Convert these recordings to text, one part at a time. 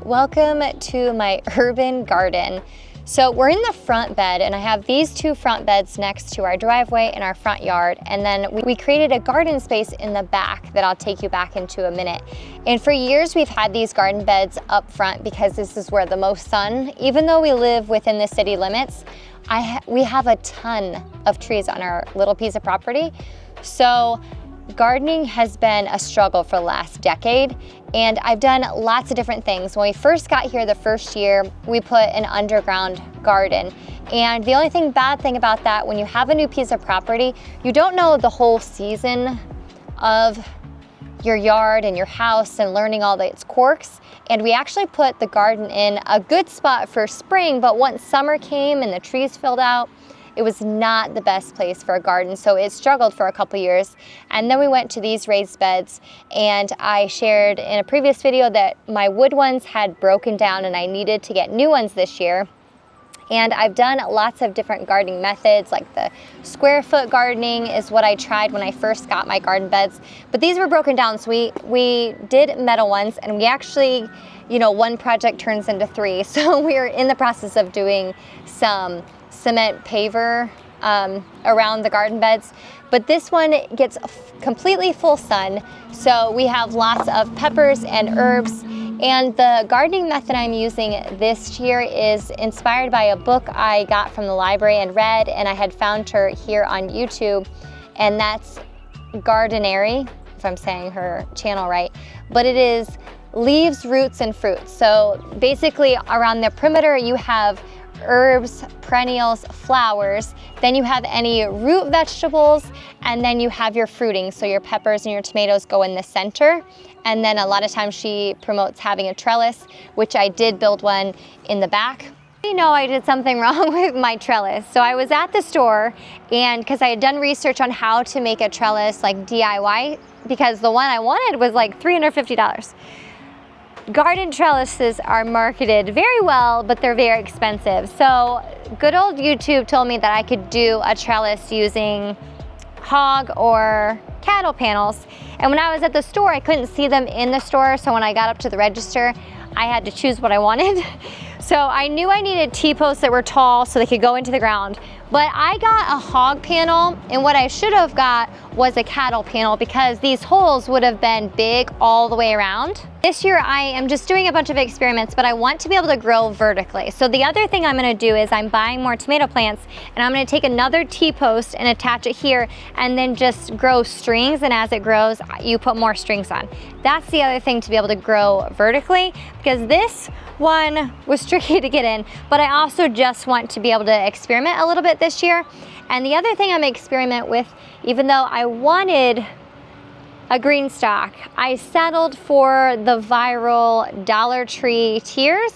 welcome to my urban garden. So we're in the front bed and I have these two front beds next to our driveway in our front yard. And then we created a garden space in the back that I'll take you back into a minute. And for years we've had these garden beds up front because this is where the most sun, even though we live within the city limits, we have a ton of trees on our little piece of property. So gardening has been a struggle for the last decade, and I've done lots of different things. When we first got here the first year, we put an underground garden. And the only bad thing about that, when you have a new piece of property, you don't know the whole season of your yard and your house and learning all its quirks. And we actually put the garden in a good spot for spring, but once summer came and the trees filled out, it was not the best place for a garden, so it struggled for a couple years. And then we went to these raised beds, and I shared in a previous video that my wood ones had broken down and I needed to get new ones this year. And I've done lots of different gardening methods, like the square foot gardening is what I tried when I first got my garden beds. But these were broken down, so we did metal ones, and we actually, one project turns into three. So we're in the process of doing some cement paver around the garden beds, but this one gets completely full sun, so we have lots of peppers and herbs. And the gardening method I'm using this year is inspired by a book I got from the library and read, and I had found her here on YouTube, and that's Gardenary, if I'm saying her channel right, but it is leaves, roots, and fruits. So basically around the perimeter you have herbs, perennials, flowers, then you have any root vegetables, and then you have your fruiting, so your peppers and your tomatoes go in the center. And then a lot of times she promotes having a trellis, which I did build one in the back. I did something wrong with my trellis. So I was at the store, and because I had done research on how to make a trellis like DIY, because the one I wanted was like $350. Garden trellises are marketed very well, but they're very expensive. So good old YouTube told me that I could do a trellis using hog or cattle panels. And when I was at the store, I couldn't see them in the store. So when I got up to the register, I had to choose what I wanted. So I knew I needed T-posts that were tall so they could go into the ground. But I got a hog panel, and what I should have got was a cattle panel because these holes would have been big all the way around. This year I am just doing a bunch of experiments, but I want to be able to grow vertically. So the other thing I'm gonna do is I'm buying more tomato plants, and I'm gonna take another T-post and attach it here and then just grow strings, and as it grows, you put more strings on. That's the other thing to be able to grow vertically, because this one was tricky to get in, but I also just want to be able to experiment a little bit this year. And the other thing I'm experiment with, even though I wanted a green stalk, I settled for the viral Dollar Tree tiers.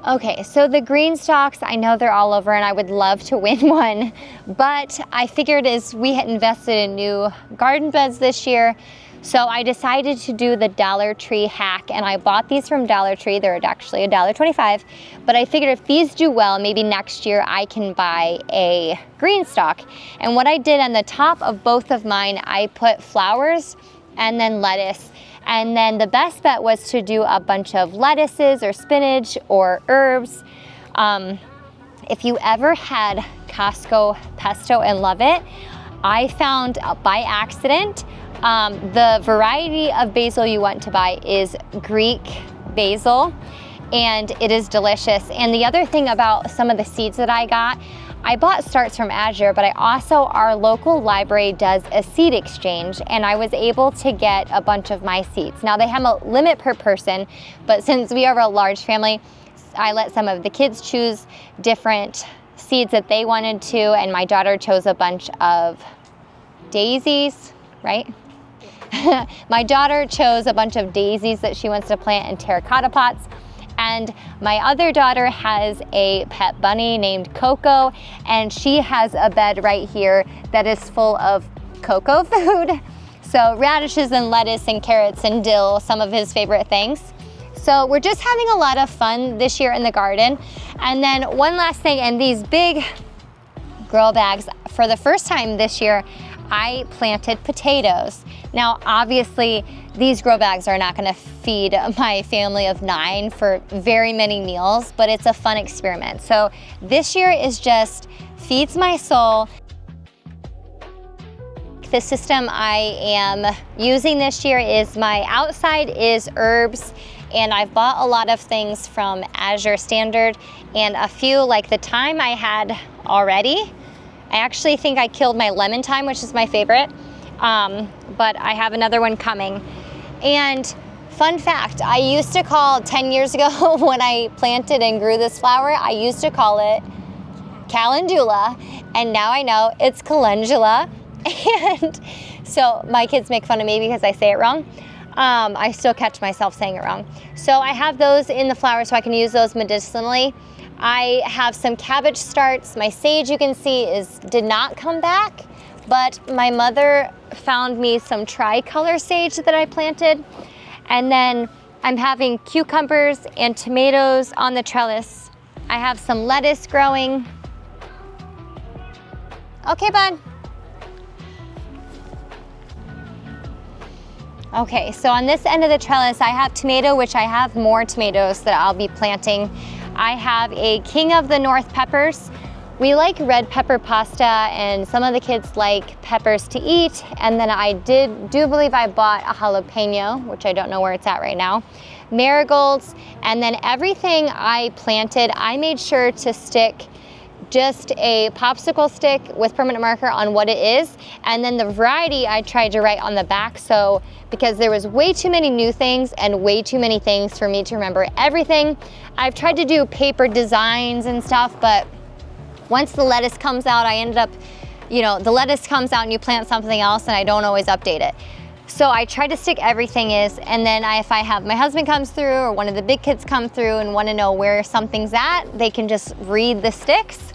Okay, so the green stalks, I know they're all over and I would love to win one, but I figured as we had invested in new garden beds this year, so I decided to do the Dollar Tree hack, and I bought these from Dollar Tree. They're actually $1.25, but I figured if these do well, maybe next year I can buy a green stalk. And what I did on the top of both of mine, I put flowers and then lettuce. And then the best bet was to do a bunch of lettuces or spinach or herbs. If you ever had Costco pesto and love it, I found by accident the variety of basil you want to buy is Greek basil, and it is delicious. And the other thing about some of the seeds that I bought starts from Azure, but our local library does a seed exchange, and I was able to get a bunch of my seeds. Now they have a limit per person, but since we are a large family, I let some of the kids choose different seeds that they wanted to, and my daughter chose a bunch of daisies, right? My daughter chose a bunch of daisies that she wants to plant in terracotta pots. And my other daughter has a pet bunny named Coco, and she has a bed right here that is full of Coco food. So radishes and lettuce and carrots and dill, some of his favorite things. So we're just having a lot of fun this year in the garden. And then one last thing, and these big grow bags, for the first time this year, I planted potatoes. Now, obviously, these grow bags are not gonna feed my family of 9 for very many meals, but it's a fun experiment. So this year is just feeds my soul. The system I am using this year is my outside is herbs, and I've bought a lot of things from Azure Standard, and a few like the thyme I had already. I actually think I killed my lemon thyme, which is my favorite. But I have another one coming. And fun fact, I used to call 10 years ago when I planted and grew this flower, I used to call it calendula, and now I know it's calendula. And so my kids make fun of me because I say it wrong. I still catch myself saying it wrong. So I have those in the flower so I can use those medicinally. I have some cabbage starts. My sage, you can see, did not come back. But my mother found me some tricolor sage that I planted. And then I'm having cucumbers and tomatoes on the trellis. I have some lettuce growing. Okay, bud. Okay, so on this end of the trellis, I have tomato, which I have more tomatoes that I'll be planting. I have a King of the North peppers. We like red pepper pasta, and some of the kids like peppers to eat. And then I do believe I bought a jalapeno, which I don't know where it's at right now, marigolds, and then everything I planted, I made sure to stick just a popsicle stick with permanent marker on what it is. And then the variety I tried to write on the back, so because there was way too many new things and way too many things for me to remember everything. I've tried to do paper designs and stuff, but once the lettuce comes out, I ended up, the lettuce comes out and you plant something else, and I don't always update it. So I try to stick everything is, and then if I have my husband comes through or one of the big kids come through and want to know where something's at, they can just read the sticks.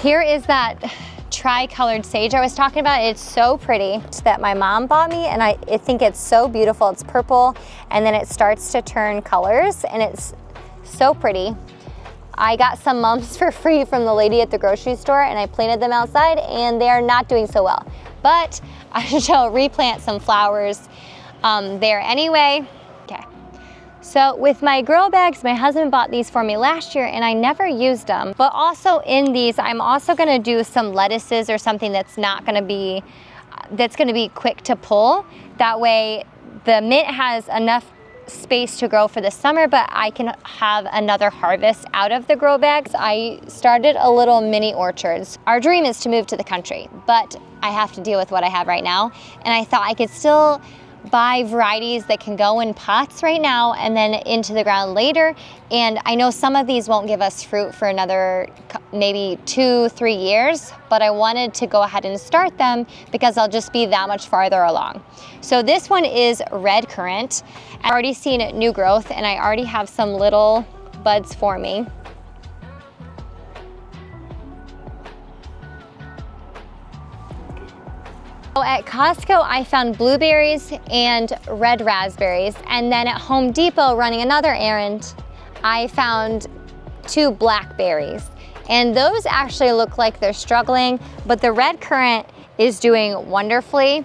Here is that tri-colored sage I was talking about. It's so pretty that my mom bought me, and I think it's so beautiful. It's purple, and then it starts to turn colors, and it's so pretty. I got some mums for free from the lady at the grocery store, and I planted them outside, and they are not doing so well. But I shall replant some flowers there anyway. Okay. So with my grow bags, my husband bought these for me last year, and I never used them. But also in these, I'm also gonna do some lettuces or something that's gonna be quick to pull. That way the mint has enough space to grow for the summer, but I can have another harvest out of the grow bags. I started a little mini orchards. Our dream is to move to the country, but I have to deal with what I have right now. And I thought I could still buy varieties that can go in pots right now and then into the ground later. And I know some of these won't give us fruit for another maybe 2-3 years, but I wanted to go ahead and start them because I'll just be that much farther along. So this one is red currant. I've already seen new growth, and I already have some little buds forming. At Costco, I found blueberries and red raspberries, and then at Home Depot, running another errand, I found 2 blackberries. And those actually look like they're struggling, but the red currant is doing wonderfully.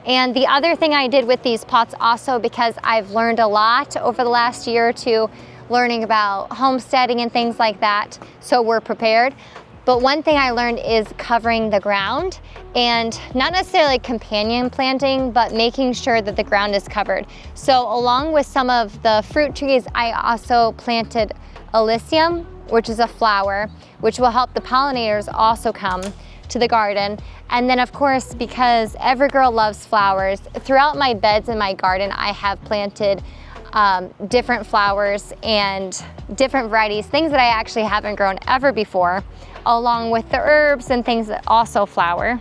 And the other thing I did with these pots also, because I've learned a lot over the last year or two, learning about homesteading and things like that, so we're prepared. But one thing I learned is covering the ground, and not necessarily companion planting, but making sure that the ground is covered. So along with some of the fruit trees, I also planted Alyssum, which is a flower, which will help the pollinators also come to the garden. And then of course, because every girl loves flowers, throughout my beds in my garden, I have planted different flowers and different varieties, things that I actually haven't grown ever before, along with the herbs and things that also flower.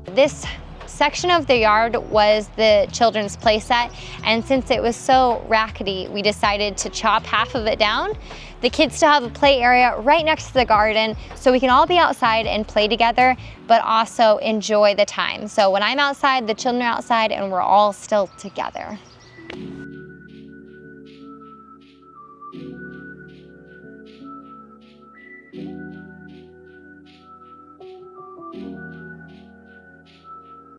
This section of the yard was the children's play set, and since it was so rackety, we decided to chop half of it down. The kids still have a play area right next to the garden, so we can all be outside and play together, but also enjoy the time. So when I'm outside, the children are outside, and we're all still together.